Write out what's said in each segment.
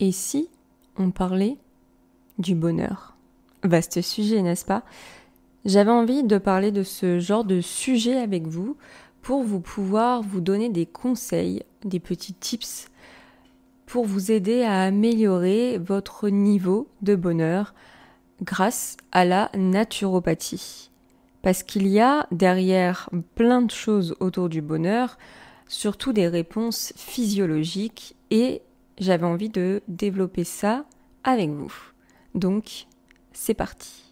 Et si on parlait du bonheur? Vaste sujet, n'est-ce pas? J'avais envie de parler de ce genre de sujet avec vous pour pouvoir vous donner des conseils, des petits tips pour vous aider à améliorer votre niveau de bonheur grâce à la naturopathie. Parce qu'il y a derrière plein de choses autour du bonheur, surtout des réponses physiologiques, et j'avais envie de développer ça avec vous. Donc, c'est parti.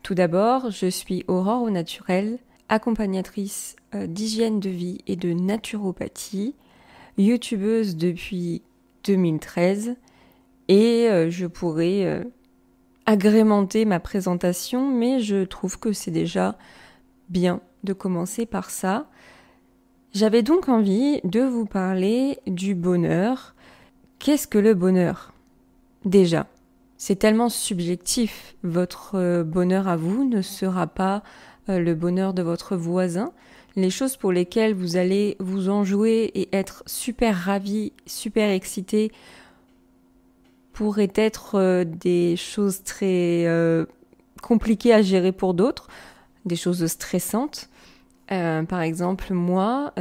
Tout d'abord, je suis Aurore au naturel, accompagnatrice d'hygiène de vie et de naturopathie, youtubeuse depuis 2013 et je pourrais agrémenter ma présentation, mais je trouve que c'est déjà bien de commencer par ça. J'avais donc envie de vous parler du bonheur. Qu'est-ce que le bonheur? Déjà, c'est tellement subjectif. Votre bonheur à vous ne sera pas le bonheur de votre voisin. Les choses pour lesquelles vous allez vous enjouer et être super ravi, super excité, pourraient être des choses très compliquées à gérer pour d'autres, des choses stressantes. Par exemple, moi,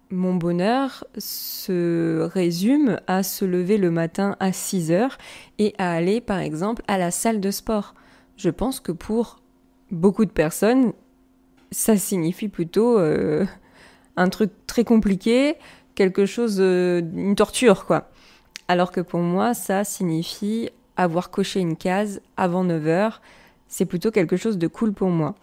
mon bonheur se résume à se lever le matin à 6h et à aller, par exemple, à la salle de sport. Je pense que pour beaucoup de personnes, ça signifie plutôt un truc très compliqué, quelque chose, une torture, quoi. Alors que pour moi, ça signifie avoir coché une case avant 9h. C'est plutôt quelque chose de cool pour moi.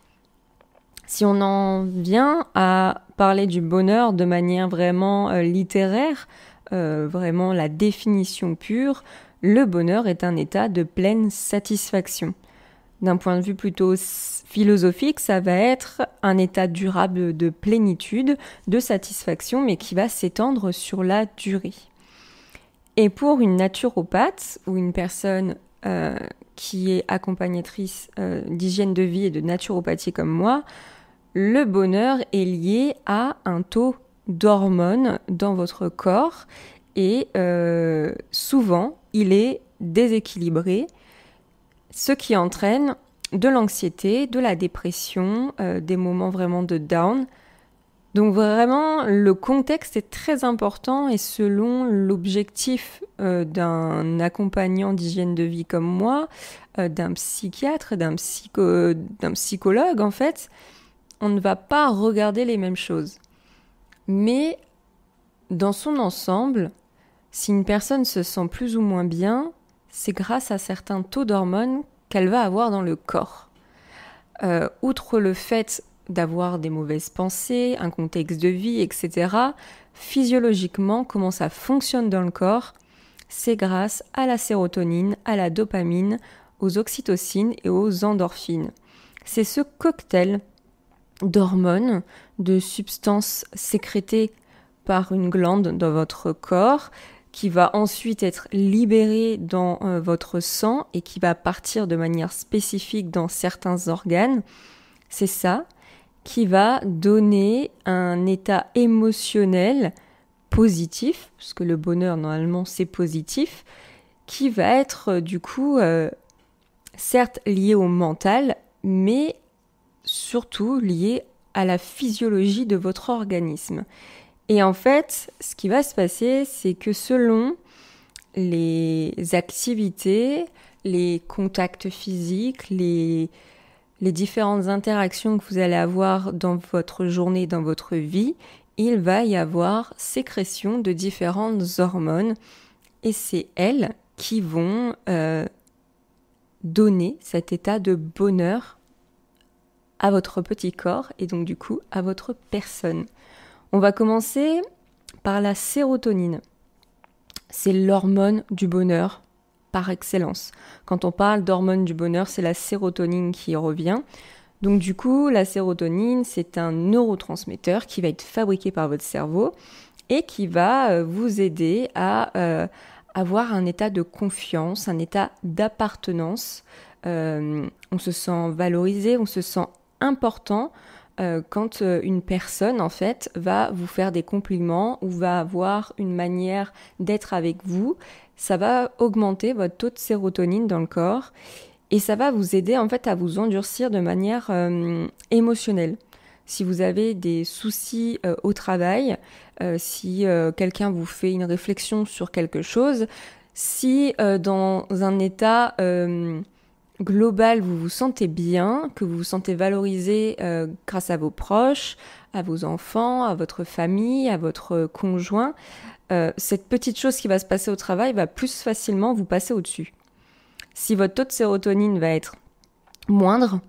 Si on en vient à parler du bonheur de manière vraiment littéraire, vraiment la définition pure, le bonheur est un état de pleine satisfaction. D'un point de vue plutôt philosophique, ça va être un état durable de plénitude, de satisfaction, mais qui va s'étendre sur la durée. Et pour une naturopathe ou une personne qui est accompagnatrice d'hygiène de vie et de naturopathie comme moi, le bonheur est lié à un taux d'hormones dans votre corps et souvent il est déséquilibré, ce qui entraîne de l'anxiété, de la dépression, des moments vraiment de down. Donc vraiment, le contexte est très important et selon l'objectif d'un accompagnant d'hygiène de vie comme moi, d'un psychiatre, d'un psychologue en fait, on ne va pas regarder les mêmes choses. Mais dans son ensemble, si une personne se sent plus ou moins bien, c'est grâce à certains taux d'hormones qu'elle va avoir dans le corps. Outre le fait d'avoir des mauvaises pensées, un contexte de vie, etc., physiologiquement, comment ça fonctionne dans le corps, c'est grâce à la sérotonine, à la dopamine, aux oxytocines et aux endorphines. C'est ce cocktail d'hormones, de substances sécrétées par une glande dans votre corps, qui va ensuite être libérée dans votre sang et qui va partir de manière spécifique dans certains organes. C'est ça qui va donner un état émotionnel positif, parce que le bonheur normalement c'est positif, qui va être du coup certes lié au mental, mais surtout lié à la physiologie de votre organisme. Et en fait, ce qui va se passer, c'est que selon les activités, les contacts physiques, les différentes interactions que vous allez avoir dans votre journée, dans votre vie, il va y avoir sécrétion de différentes hormones et c'est elles qui vont donner cet état de bonheur à votre petit corps et donc du coup à votre personne. On va commencer par la sérotonine. C'est l'hormone du bonheur par excellence. Quand on parle d'hormone du bonheur, c'est la sérotonine qui revient. Donc du coup, la sérotonine, c'est un neurotransmetteur qui va être fabriqué par votre cerveau et qui va vous aider à avoir un état de confiance, un état d'appartenance. On se sent valorisé, on se sent important quand une personne en fait va vous faire des compliments ou va avoir une manière d'être avec vous. Ça va augmenter votre taux de sérotonine dans le corps et ça va vous aider en fait à vous endurcir de manière émotionnelle. Si vous avez des soucis au travail, si quelqu'un vous fait une réflexion sur quelque chose, si dans un état global vous vous sentez bien, que vous vous sentez valorisé grâce à vos proches, à vos enfants, à votre famille, à votre conjoint, cette petite chose qui va se passer au travail va plus facilement vous passer au-dessus. Si votre taux de sérotonine va être moindre,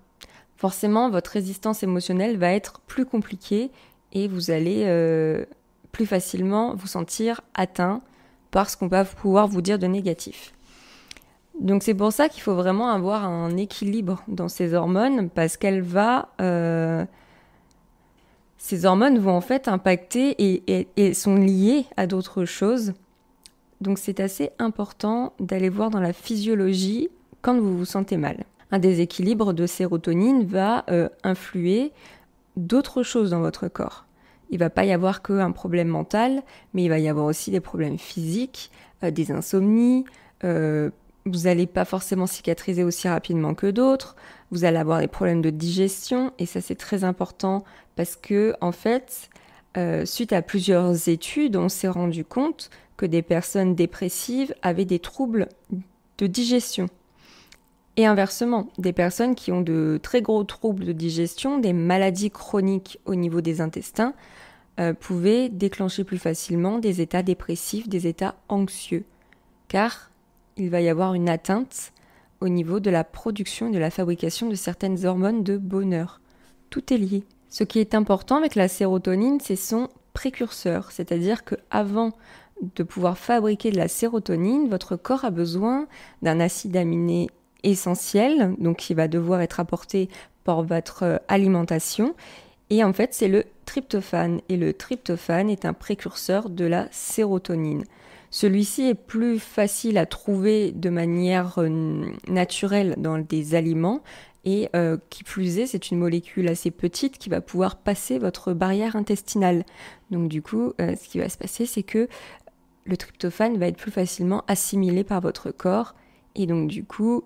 forcément, votre résistance émotionnelle va être plus compliquée et vous allez plus facilement vous sentir atteint par ce qu'on va pouvoir vous dire de négatif. Donc c'est pour ça qu'il faut vraiment avoir un équilibre dans ces hormones parce ces hormones vont en fait impacter et sont liées à d'autres choses. Donc c'est assez important d'aller voir dans la physiologie quand vous vous sentez mal. Un déséquilibre de sérotonine va influer d'autres choses dans votre corps. Il ne va pas y avoir qu'un problème mental, mais il va y avoir aussi des problèmes physiques, des insomnies. Vous n'allez pas forcément cicatriser aussi rapidement que d'autres. Vous allez avoir des problèmes de digestion, et ça c'est très important parce que en fait, suite à plusieurs études, on s'est rendu compte que des personnes dépressives avaient des troubles de digestion. Et inversement, des personnes qui ont de très gros troubles de digestion, des maladies chroniques au niveau des intestins, pouvaient déclencher plus facilement des états dépressifs, des états anxieux. Car il va y avoir une atteinte au niveau de la production et de la fabrication de certaines hormones de bonheur. Tout est lié. Ce qui est important avec la sérotonine, c'est son précurseur. C'est-à-dire qu'avant de pouvoir fabriquer de la sérotonine, votre corps a besoin d'un acide aminé essentiel, donc qui va devoir être apporté par votre alimentation. Et en fait, c'est le tryptophane. Et le tryptophane est un précurseur de la sérotonine. Celui-ci est plus facile à trouver de manière naturelle dans des aliments. Et qui plus est, c'est une molécule assez petite qui va pouvoir passer votre barrière intestinale. Donc du coup, ce qui va se passer, c'est que le tryptophane va être plus facilement assimilé par votre corps. Et donc du coup,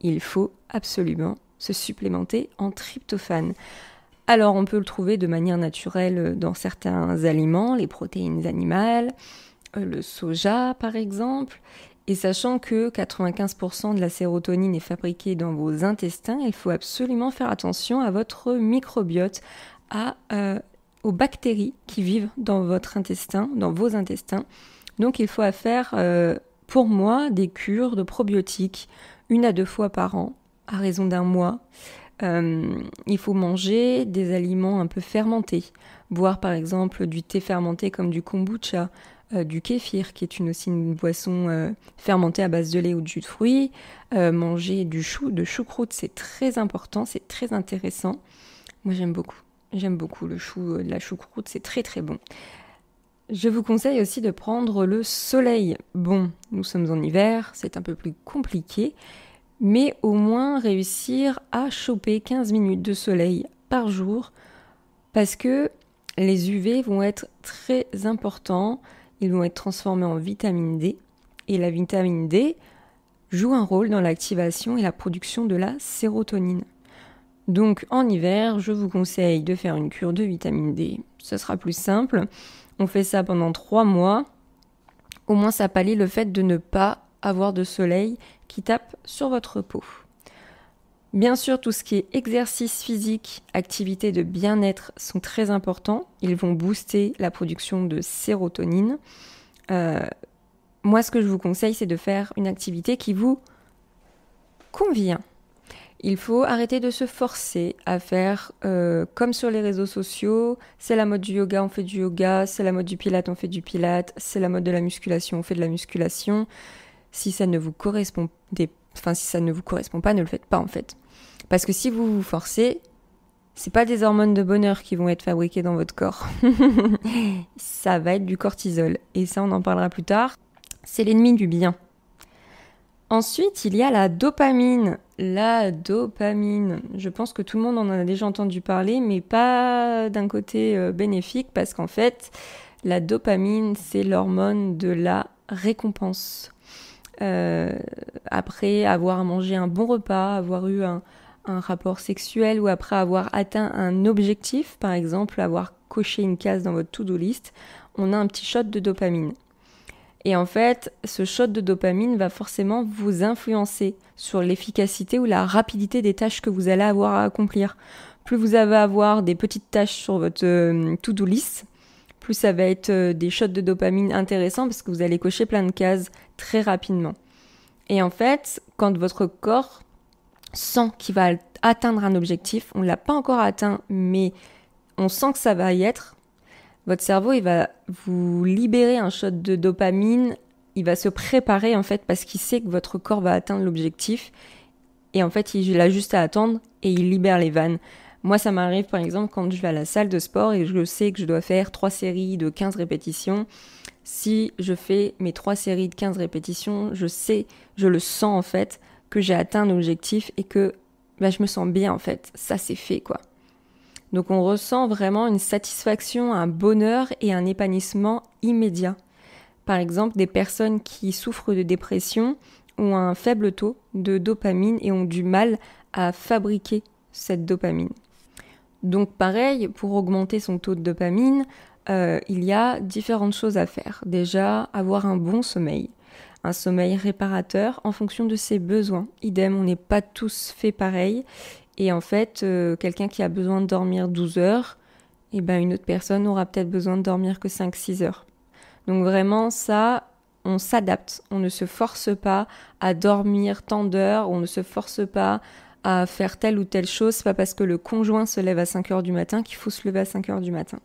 il faut absolument se supplémenter en tryptophane. Alors on peut le trouver de manière naturelle dans certains aliments, les protéines animales, le soja par exemple. Et sachant que 95% de la sérotonine est fabriquée dans vos intestins, il faut absolument faire attention à votre microbiote, aux bactéries qui vivent dans votre intestin, dans vos intestins. Donc il faut faire, pour moi, des cures de probiotiques 1 à 2 fois par an, à raison d'un mois. Il faut manger des aliments un peu fermentés, boire par exemple du thé fermenté comme du kombucha, du kéfir qui est aussi une boisson fermentée à base de lait ou de jus de fruits, manger de choucroute, c'est très important, c'est très intéressant. Moi j'aime beaucoup le chou, la choucroute, c'est très très bon. Je vous conseille aussi de prendre le soleil. Bon, nous sommes en hiver, c'est un peu plus compliqué, mais au moins réussir à choper 15 minutes de soleil par jour parce que les UV vont être très importants, ils vont être transformés en vitamine D et la vitamine D joue un rôle dans l'activation et la production de la sérotonine. Donc en hiver, je vous conseille de faire une cure de vitamine D, ce sera plus simple. On fait ça pendant 3 mois, au moins ça pallie le fait de ne pas avoir de soleil qui tape sur votre peau. Bien sûr, tout ce qui est exercice physique, activité de bien-être sont très importants. Ils vont booster la production de sérotonine. Moi, ce que je vous conseille, c'est de faire une activité qui vous convient. Il faut arrêter de se forcer à faire comme sur les réseaux sociaux. C'est la mode du yoga, on fait du yoga. C'est la mode du pilate, on fait du pilate. C'est la mode de la musculation, on fait de la musculation. Si ça ne vous correspond pas, ne le faites pas en fait. Parce que si vous vous forcez, C'est pas des hormones de bonheur qui vont être fabriquées dans votre corps. Ça va être du cortisol. Et ça, on en parlera plus tard. C'est l'ennemi du bien. Ensuite, il y a la dopamine. La dopamine. Je pense que tout le monde en a déjà entendu parler, mais pas d'un côté bénéfique, parce qu'en fait, la dopamine, c'est l'hormone de la récompense. Après avoir mangé un bon repas, avoir eu un rapport sexuel ou après avoir atteint un objectif, par exemple avoir coché une case dans votre to-do list, on a un petit shot de dopamine. Et en fait, ce shot de dopamine va forcément vous influencer sur l'efficacité ou la rapidité des tâches que vous allez avoir à accomplir. Plus vous allez avoir des petites tâches sur votre to-do list, plus ça va être des shots de dopamine intéressants parce que vous allez cocher plein de cases très rapidement. Et en fait, quand votre corps sent qu'il va atteindre un objectif, on ne l'a pas encore atteint, mais on sent que ça va y être, votre cerveau, il va vous libérer un shot de dopamine, il va se préparer en fait parce qu'il sait que votre corps va atteindre l'objectif et en fait, il a juste à attendre et il libère les vannes. Moi, ça m'arrive par exemple quand je vais à la salle de sport et je sais que je dois faire 3 séries de 15 répétitions. Si je fais mes 3 séries de 15 répétitions, je le sens en fait que j'ai atteint un objectif et que je me sens bien en fait. Ça, c'est fait quoi. Donc on ressent vraiment une satisfaction, un bonheur et un épanouissement immédiat. Par exemple, des personnes qui souffrent de dépression ont un faible taux de dopamine et ont du mal à fabriquer cette dopamine. Donc pareil, pour augmenter son taux de dopamine, il y a différentes choses à faire. Déjà, avoir un bon sommeil. Un sommeil réparateur en fonction de ses besoins. Idem, on n'est pas tous faits pareil. Et en fait, quelqu'un qui a besoin de dormir 12 heures, une autre personne aura peut-être besoin de dormir que 5-6 heures. Donc vraiment, ça, on s'adapte. On ne se force pas à dormir tant d'heures, on ne se force pas à faire telle ou telle chose. C'est pas parce que le conjoint se lève à 5 heures du matin qu'il faut se lever à 5 heures du matin.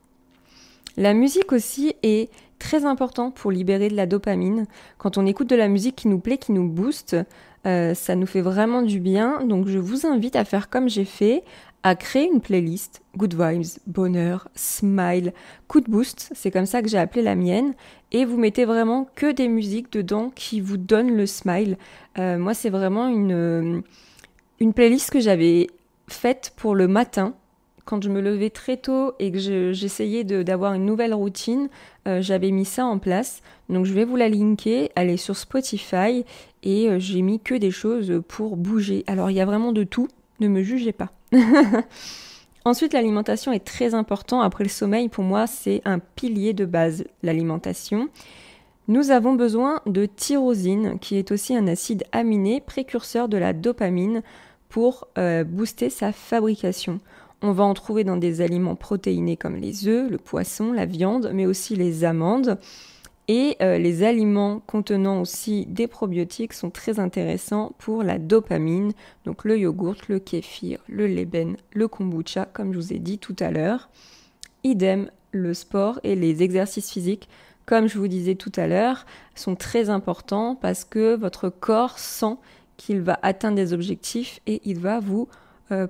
La musique aussi est très importante pour libérer de la dopamine. Quand on écoute de la musique qui nous plaît, qui nous booste, ça nous fait vraiment du bien. Donc je vous invite à faire comme j'ai fait, à créer une playlist Good Vibes, Bonheur, Smile, Coup de Boost. C'est comme ça que j'ai appelé la mienne. Et vous mettez vraiment que des musiques dedans qui vous donnent le smile. Moi, c'est vraiment une playlist que j'avais faite pour le matin. Quand je me levais très tôt et que j'essayais d'avoir une nouvelle routine, j'avais mis ça en place. Donc je vais vous la linker, elle est sur Spotify et j'ai mis que des choses pour bouger. Alors il y a vraiment de tout, ne me jugez pas. Ensuite, l'alimentation est très importante. Après le sommeil, pour moi, c'est un pilier de base, l'alimentation. Nous avons besoin de tyrosine, qui est aussi un acide aminé précurseur de la dopamine pour booster sa fabrication. On va en trouver dans des aliments protéinés comme les œufs, le poisson, la viande, mais aussi les amandes. Et les aliments contenant aussi des probiotiques sont très intéressants pour la dopamine. Donc le yogourt, le kéfir, le leben, le kombucha, comme je vous ai dit tout à l'heure. Idem, le sport et les exercices physiques, comme je vous disais tout à l'heure, sont très importants parce que votre corps sent qu'il va atteindre des objectifs et il va vous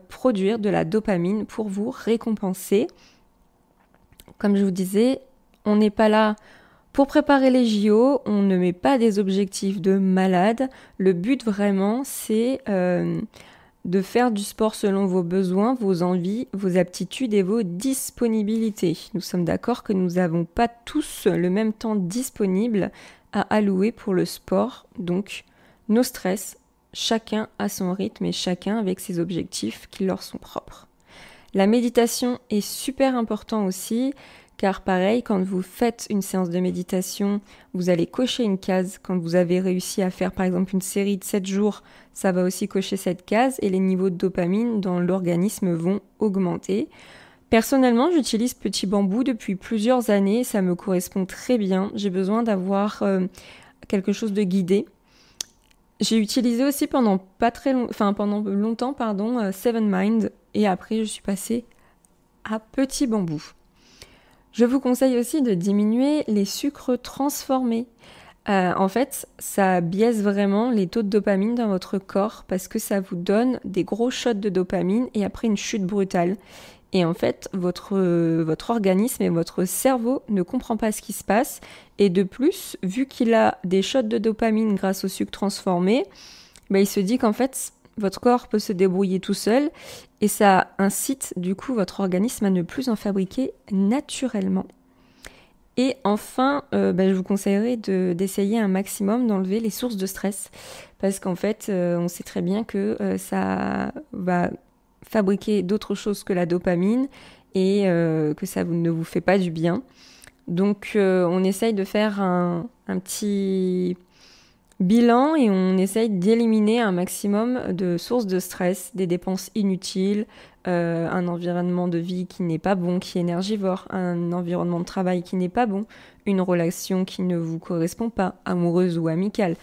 produire de la dopamine pour vous récompenser. Comme je vous disais, on n'est pas là pour préparer les JO, on ne met pas des objectifs de malade. Le but vraiment, c'est de faire du sport selon vos besoins, vos envies, vos aptitudes et vos disponibilités. Nous sommes d'accord que nous n'avons pas tous le même temps disponible à allouer pour le sport, donc nos stress, chacun à son rythme et chacun avec ses objectifs qui leur sont propres. La méditation est super important aussi, car pareil, quand vous faites une séance de méditation, vous allez cocher une case. Quand vous avez réussi à faire par exemple une série de 7 jours, ça va aussi cocher cette case et les niveaux de dopamine dans l'organisme vont augmenter. Personnellement, j'utilise Petit Bambou depuis plusieurs années, ça me correspond très bien. J'ai besoin d'avoir quelque chose de guidé. J'ai utilisé aussi pendant longtemps, Seven Mind et après je suis passée à Petit Bambou. Je vous conseille aussi de diminuer les sucres transformés. En fait, ça biaise vraiment les taux de dopamine dans votre corps parce que ça vous donne des gros shots de dopamine et après une chute brutale. Et en fait, votre organisme et votre cerveau ne comprend pas ce qui se passe. Et de plus, vu qu'il a des shots de dopamine grâce au sucre transformé, il se dit qu'en fait, votre corps peut se débrouiller tout seul. Et ça incite du coup votre organisme à ne plus en fabriquer naturellement. Et enfin, je vous conseillerais d'essayer un maximum d'enlever les sources de stress. Parce qu'en fait, on sait très bien que ça va fabriquer d'autres choses que la dopamine et que ça ne vous fait pas du bien. Donc on essaye de faire un petit bilan et on essaye d'éliminer un maximum de sources de stress, des dépenses inutiles, un environnement de vie qui n'est pas bon, qui est énergivore, un environnement de travail qui n'est pas bon, une relation qui ne vous correspond pas, amoureuse ou amicale.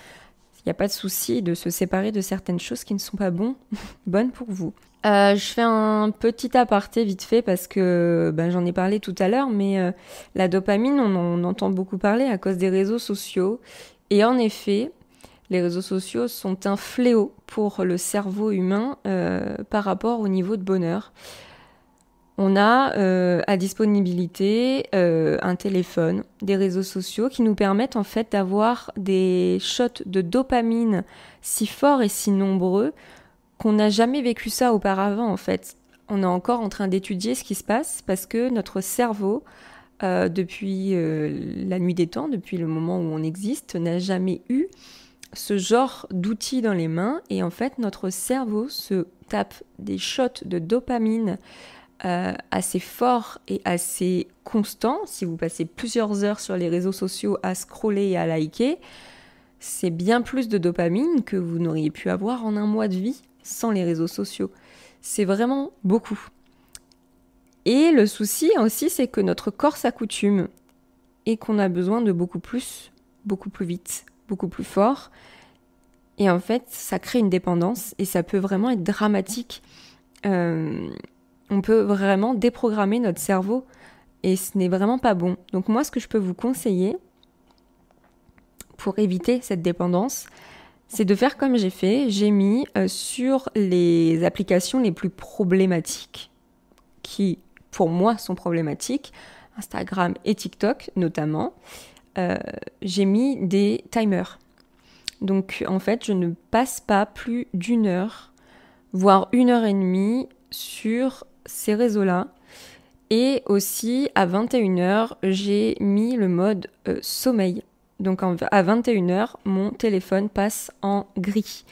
Il n'y a pas de souci de se séparer de certaines choses qui ne sont pas bonnes pour vous. Je fais un petit aparté vite fait parce que j'en ai parlé tout à l'heure, mais la dopamine, on en entend beaucoup parler à cause des réseaux sociaux. Et en effet, les réseaux sociaux sont un fléau pour le cerveau humain par rapport au niveau de bonheur. On a à disponibilité un téléphone, des réseaux sociaux qui nous permettent en fait d'avoir des shots de dopamine si forts et si nombreux qu'on n'a jamais vécu ça auparavant en fait. On est encore en train d'étudier ce qui se passe parce que notre cerveau, depuis la nuit des temps, depuis le moment où on existe, n'a jamais eu ce genre d'outils dans les mains. Et en fait, notre cerveau se tape des shots de dopamine assez forts et assez constants. Si vous passez plusieurs heures sur les réseaux sociaux à scroller et à liker, c'est bien plus de dopamine que vous n'auriez pu avoir en un mois de vie sans les réseaux sociaux. C'est vraiment beaucoup. Et le souci aussi, c'est que notre corps s'accoutume et qu'on a besoin de beaucoup plus vite, beaucoup plus fort. Et en fait, ça crée une dépendance et ça peut vraiment être dramatique. On peut vraiment déprogrammer notre cerveau et ce n'est vraiment pas bon. Donc moi, ce que je peux vous conseiller pour éviter cette dépendance, c'est de faire comme j'ai fait. J'ai mis sur les applications les plus problématiques, qui pour moi sont problématiques, Instagram et TikTok notamment, j'ai mis des timers. Donc en fait, je ne passe pas plus d'1 heure, voire 1 heure et demie sur ces réseaux-là. Et aussi, à 21 h, j'ai mis le mode sommeil. Donc à 21 h, mon téléphone passe en gris.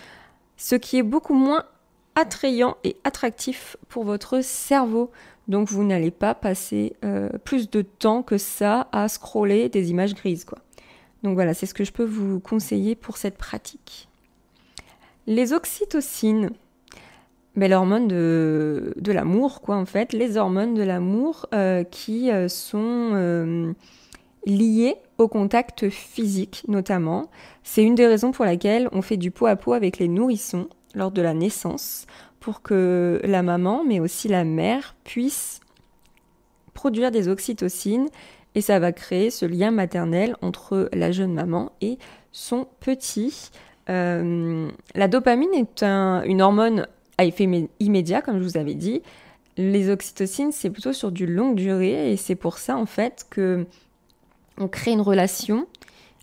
Ce qui est beaucoup moins attrayant et attractif pour votre cerveau. Donc vous n'allez pas passer plus de temps que ça à scroller des images grises, quoi. Donc voilà, c'est ce que je peux vous conseiller pour cette pratique. Les oxytocines, l'hormone de l'amour, quoi, en fait. Les hormones de l'amour qui sont liées au contact physique, notamment. C'est une des raisons pour laquelle on fait du pot à pot avec les nourrissons lors de la naissance, pour que la maman, mais aussi la mère, puissent produire des oxytocines. Et ça va créer ce lien maternel entre la jeune maman et son petit. La dopamine est une hormone à effet immédiat, comme je vous avais dit. Les oxytocines, c'est plutôt sur du longue durée. Et c'est pour ça, en fait, que on crée une relation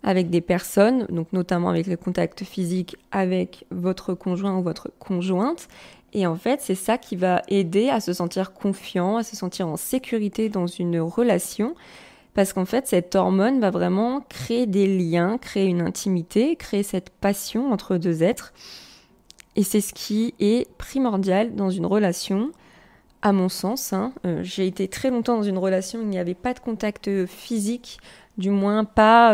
avec des personnes, donc notamment avec le contact physique avec votre conjoint ou votre conjointe. Et en fait, c'est ça qui va aider à se sentir confiant, à se sentir en sécurité dans une relation. Parce qu'en fait, cette hormone va vraiment créer des liens, créer une intimité, créer cette passion entre deux êtres. Et c'est ce qui est primordial dans une relation, à mon sens. J'ai été très longtemps dans une relation où il n'y avait pas de contact physique, du moins pas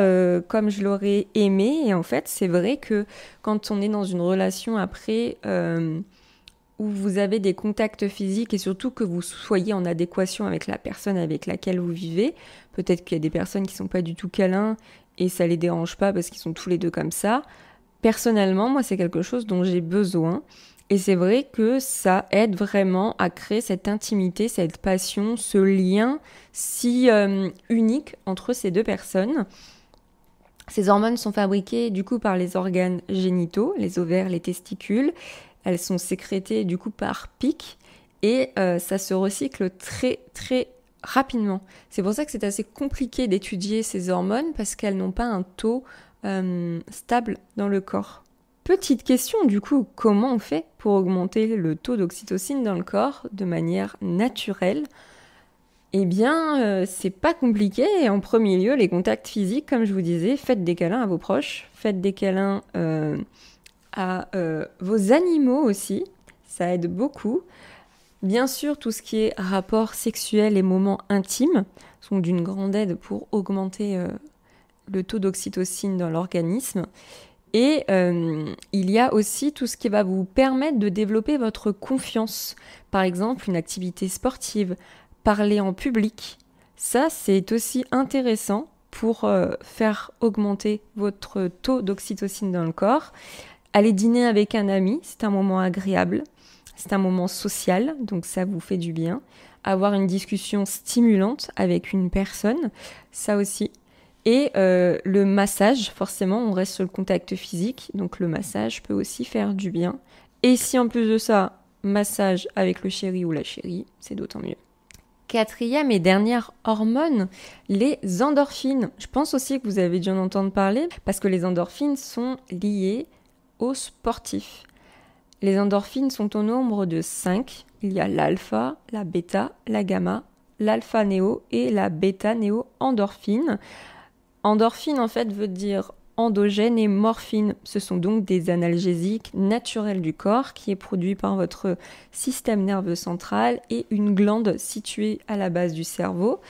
comme je l'aurais aimé. Et en fait, c'est vrai que quand on est dans une relation après où vous avez des contacts physiques et surtout que vous soyez en adéquation avec la personne avec laquelle vous vivez, peut-être qu'il y a des personnes qui sont pas du tout câlins et ça les dérange pas parce qu'ils sont tous les deux comme ça. Personnellement, moi, c'est quelque chose dont j'ai besoin. Et c'est vrai que ça aide vraiment à créer cette intimité, cette passion, ce lien si unique entre ces deux personnes. Ces hormones sont fabriquées du coup par les organes génitaux, les ovaires, les testicules. Elles sont sécrétées du coup par pic et ça se recycle très très rapidement. C'est pour ça que c'est assez compliqué d'étudier ces hormones parce qu'elles n'ont pas un taux stable dans le corps. Petite question du coup, comment on fait pour augmenter le taux d'oxytocine dans le corps de manière naturelle ? Eh bien, c'est pas compliqué. En premier lieu, les contacts physiques, comme je vous disais, faites des câlins à vos proches, faites des câlins à vos animaux aussi, ça aide beaucoup. Bien sûr, tout ce qui est rapport sexuel et moments intimes sont d'une grande aide pour augmenter le taux d'oxytocine dans l'organisme. Et il y a aussi tout ce qui va vous permettre de développer votre confiance. Par exemple, une activité sportive, parler en public. Ça, c'est aussi intéressant pour faire augmenter votre taux d'oxytocine dans le corps. Aller dîner avec un ami, c'est un moment agréable. C'est un moment social, donc ça vous fait du bien. Avoir une discussion stimulante avec une personne, ça aussi. Et le massage, forcément, on reste sur le contact physique, donc le massage peut aussi faire du bien. Et si en plus de ça, massage avec le chéri ou la chérie, c'est d'autant mieux. Quatrième et dernière hormone, les endorphines. Je pense aussi que vous avez dû en entendre parler, parce que les endorphines sont liées aux sportifs. Les endorphines sont au nombre de 5. Il y a l'alpha, la bêta, la gamma, l'alpha-néo et la bêta-néo-endorphine. Endorphine, en fait, veut dire endogène et morphine. Ce sont donc des analgésiques naturels du corps qui est produit par votre système nerveux central et une glande située à la base du cerveau.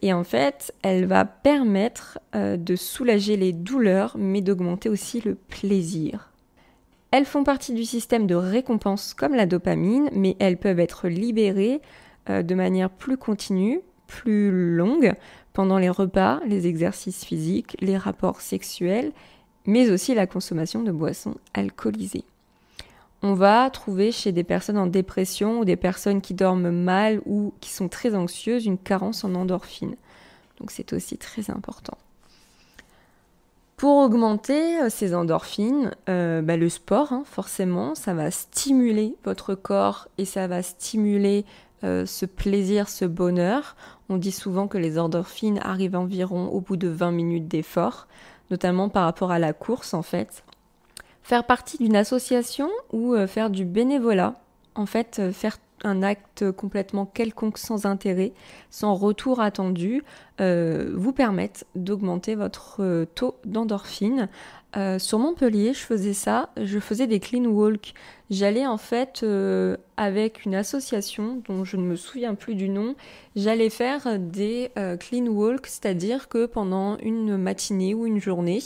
Et en fait, elle va permettre de soulager les douleurs, mais d'augmenter aussi le plaisir. Elles font partie du système de récompense comme la dopamine, mais elles peuvent être libérées de manière plus continue, plus longue, pendant les repas, les exercices physiques, les rapports sexuels, mais aussi la consommation de boissons alcoolisées. On va trouver chez des personnes en dépression ou des personnes qui dorment mal ou qui sont très anxieuses une carence en endorphines. Donc c'est aussi très important. Pour augmenter ces endorphines, le sport, forcément, ça va stimuler votre corps et ça va stimuler ce plaisir, ce bonheur. On dit souvent que les endorphines arrivent environ au bout de 20 minutes d'effort, notamment par rapport à la course en fait. Faire partie d'une association ou faire du bénévolat, en fait, faire un acte complètement quelconque sans intérêt, sans retour attendu, vous permettent d'augmenter votre taux d'endorphine. Sur Montpellier, je faisais ça, je faisais des clean walks. J'allais en fait avec une association dont je ne me souviens plus du nom, j'allais faire des clean walks, c'est-à-dire que pendant une matinée ou une journée,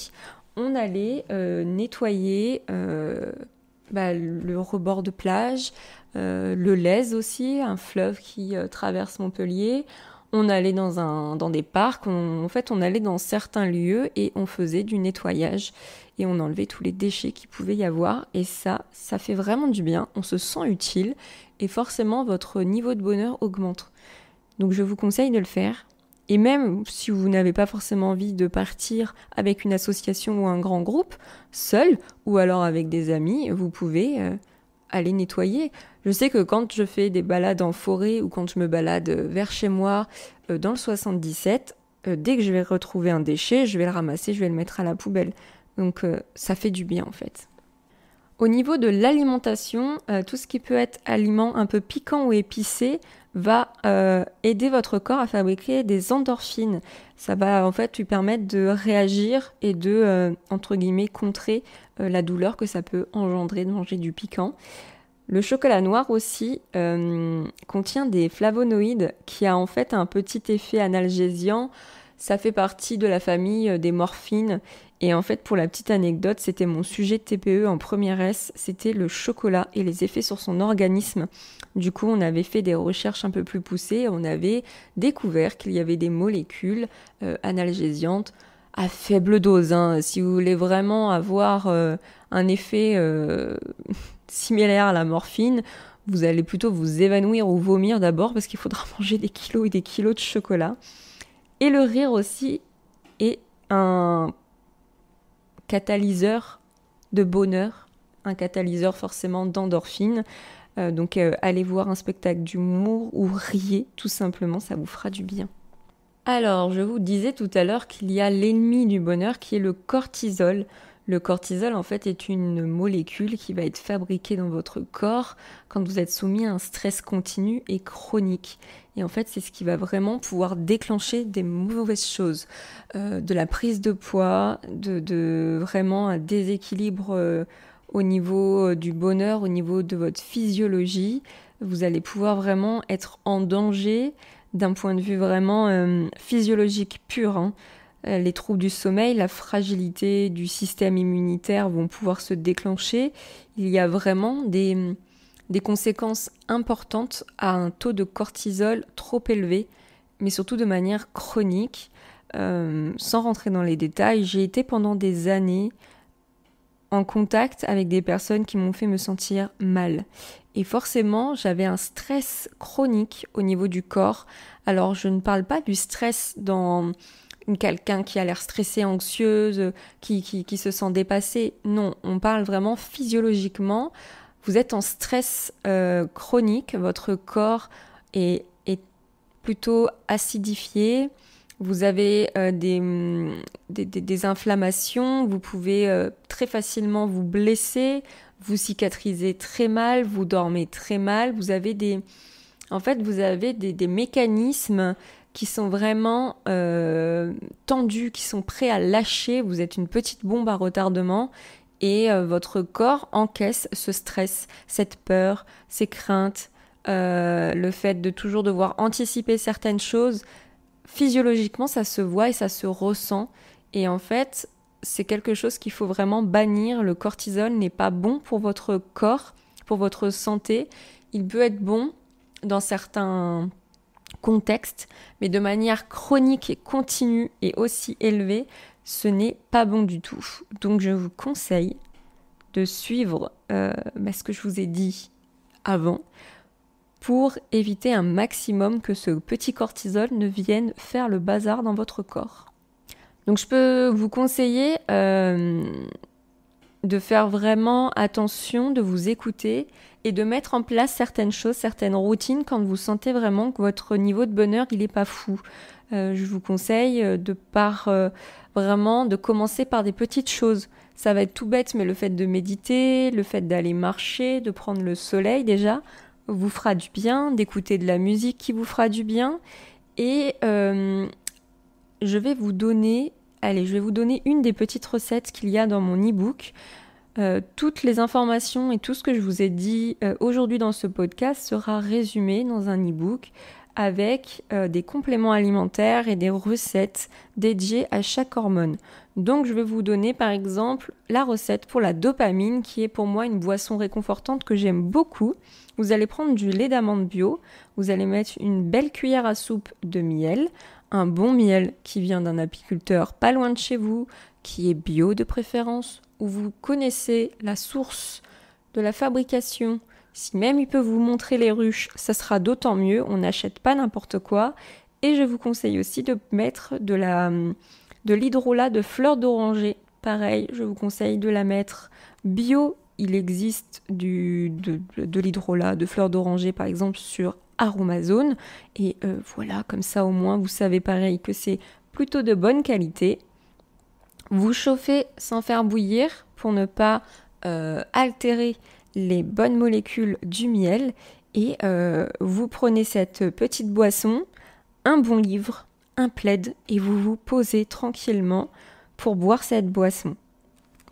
on allait nettoyer le rebord de plage, le Lez aussi, un fleuve qui traverse Montpellier. On allait dans des parcs, on allait dans certains lieux et on faisait du nettoyage et on enlevait tous les déchets qu'il pouvait y avoir et ça fait vraiment du bien, on se sent utile et forcément votre niveau de bonheur augmente. Donc je vous conseille de le faire. Et même si vous n'avez pas forcément envie de partir avec une association ou un grand groupe, seul ou alors avec des amis, vous pouvez aller nettoyer. Je sais que quand je fais des balades en forêt ou quand je me balade vers chez moi dans le 77, dès que je vais retrouver un déchet, je vais le ramasser, je vais le mettre à la poubelle. Donc ça fait du bien en fait. Au niveau de l'alimentation, tout ce qui peut être aliment un peu piquant ou épicé va aider votre corps à fabriquer des endorphines. Ça va en fait lui permettre de réagir et de, entre guillemets, contrer la douleur que ça peut engendrer de manger du piquant. Le chocolat noir aussi contient des flavonoïdes qui a en fait un petit effet analgésiant. Ça fait partie de la famille des morphines. Et en fait, pour la petite anecdote, c'était mon sujet de TPE en première S, c'était le chocolat et les effets sur son organisme. Du coup, on avait fait des recherches un peu plus poussées, on avait découvert qu'il y avait des molécules analgésiantes à faible dose. Si vous voulez vraiment avoir un effet similaire à la morphine, vous allez plutôt vous évanouir ou vomir d'abord parce qu'il faudra manger des kilos et des kilos de chocolat. Et le rire aussi est un catalyseur de bonheur, un catalyseur forcément d'endorphine. Donc allez voir un spectacle d'humour ou riez tout simplement, ça vous fera du bien. Alors, je vous disais tout à l'heure qu'il y a l'ennemi du bonheur qui est le cortisol. Le cortisol, en fait, est une molécule qui va être fabriquée dans votre corps quand vous êtes soumis à un stress continu et chronique. Et en fait, c'est ce qui va vraiment pouvoir déclencher des mauvaises choses. De la prise de poids, de vraiment un déséquilibre au niveau du bonheur, au niveau de votre physiologie. Vous allez pouvoir vraiment être en danger d'un point de vue vraiment physiologique pur, hein. Les troubles du sommeil, la fragilité du système immunitaire vont pouvoir se déclencher. Il y a vraiment des conséquences importantes à un taux de cortisol trop élevé, mais surtout de manière chronique. Sans rentrer dans les détails, j'ai été pendant des années en contact avec des personnes qui m'ont fait me sentir mal. Et forcément, j'avais un stress chronique au niveau du corps. Alors, je ne parle pas du stress dans quelqu'un qui a l'air stressé, anxieuse, qui se sent dépassé. Non, on parle vraiment physiologiquement. Vous êtes en stress chronique, votre corps est plutôt acidifié. Vous avez des inflammations, vous pouvez très facilement vous blesser, vous cicatrisez très mal, vous dormez très mal. Vous avez des mécanismes qui sont vraiment tendus, qui sont prêts à lâcher. Vous êtes une petite bombe à retardement et votre corps encaisse ce stress, cette peur, ces craintes, le fait de toujours devoir anticiper certaines choses. Physiologiquement, ça se voit et ça se ressent. Et en fait, c'est quelque chose qu'il faut vraiment bannir. Le cortisol n'est pas bon pour votre corps, pour votre santé. Il peut être bon dans certains contexte, mais de manière chronique et continue et aussi élevée, ce n'est pas bon du tout. Donc je vous conseille de suivre ce que je vous ai dit avant pour éviter un maximum que ce petit cortisol ne vienne faire le bazar dans votre corps. Donc je peux vous conseiller de faire vraiment attention, de vous écouter et de mettre en place certaines choses, certaines routines quand vous sentez vraiment que votre niveau de bonheur, il n'est pas fou. Je vous conseille vraiment de commencer par des petites choses. Ça va être tout bête, mais le fait de méditer, le fait d'aller marcher, de prendre le soleil déjà, vous fera du bien, d'écouter de la musique qui vous fera du bien. Et je vais vous donner une des petites recettes qu'il y a dans mon e-book. Toutes les informations et tout ce que je vous ai dit aujourd'hui dans ce podcast sera résumé dans un e-book avec des compléments alimentaires et des recettes dédiées à chaque hormone. Donc je vais vous donner par exemple la recette pour la dopamine qui est pour moi une boisson réconfortante que j'aime beaucoup. Vous allez prendre du lait d'amande bio, vous allez mettre une belle cuillère à soupe de miel, un bon miel qui vient d'un apiculteur pas loin de chez vous, qui est bio de préférence, où vous connaissez la source de la fabrication. Si même il peut vous montrer les ruches, ça sera d'autant mieux, on n'achète pas n'importe quoi. Et je vous conseille aussi de mettre de l'hydrolat de fleur d'oranger. Pareil, je vous conseille de la mettre bio. Il existe de l'hydrolat de fleur d'oranger par exemple sur Aromazone. Et voilà, comme ça au moins vous savez pareil que c'est plutôt de bonne qualité. Vous chauffez sans faire bouillir pour ne pas altérer les bonnes molécules du miel et vous prenez cette petite boisson, un bon livre, un plaid et vous vous posez tranquillement pour boire cette boisson.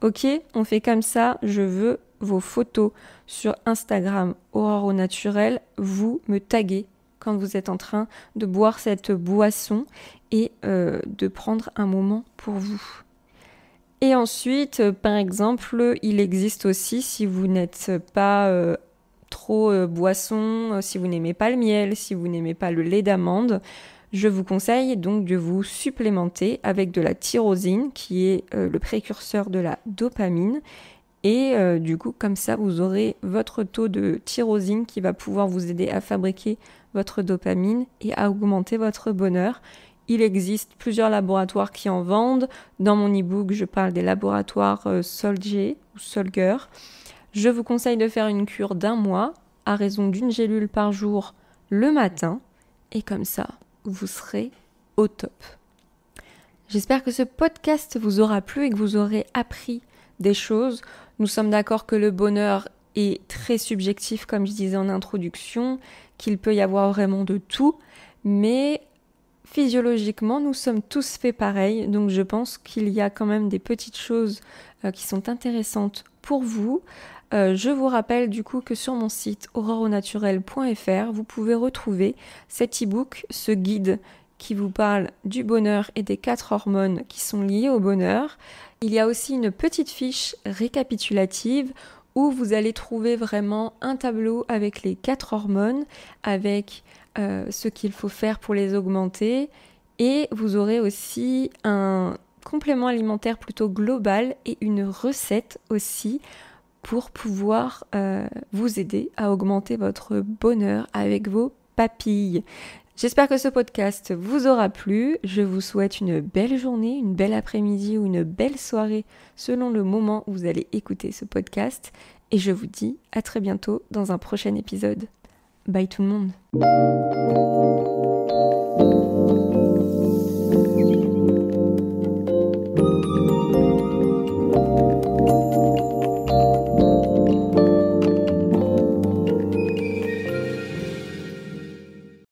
Ok, on fait comme ça, je veux vos photos sur Instagram Aurore au naturel, vous me taguez quand vous êtes en train de boire cette boisson et de prendre un moment pour vous. Et ensuite, par exemple, il existe aussi, si vous n'êtes pas trop boisson, si vous n'aimez pas le miel, si vous n'aimez pas le lait d'amande, je vous conseille donc de vous supplémenter avec de la tyrosine, qui est le précurseur de la dopamine. Et du coup, comme ça, vous aurez votre taux de tyrosine qui va pouvoir vous aider à fabriquer votre dopamine et à augmenter votre bonheur. il existe plusieurs laboratoires qui en vendent. Dans mon e-book, je parle des laboratoires Solger ou Solger. Je vous conseille de faire une cure d'1 mois à raison d'1 gélule par jour le matin. Et comme ça, vous serez au top. J'espère que ce podcast vous aura plu et que vous aurez appris des choses. Nous sommes d'accord que le bonheur est très subjectif, comme je disais en introduction, qu'il peut y avoir vraiment de tout, mais physiologiquement, nous sommes tous faits pareil, donc je pense qu'il y a quand même des petites choses qui sont intéressantes pour vous. Je vous rappelle du coup que sur mon site auroreaunaturel.fr, vous pouvez retrouver cet e-book, ce guide qui vous parle du bonheur et des 4 hormones qui sont liées au bonheur. Il y a aussi une petite fiche récapitulative où vous allez trouver vraiment un tableau avec les 4 hormones, avec ce qu'il faut faire pour les augmenter. Et vous aurez aussi un complément alimentaire plutôt global et une recette aussi pour pouvoir vous aider à augmenter votre bonheur avec vos papilles. J'espère que ce podcast vous aura plu. Je vous souhaite une belle journée, une belle après-midi ou une belle soirée selon le moment où vous allez écouter ce podcast. Et je vous dis à très bientôt dans un prochain épisode. Bye tout le monde.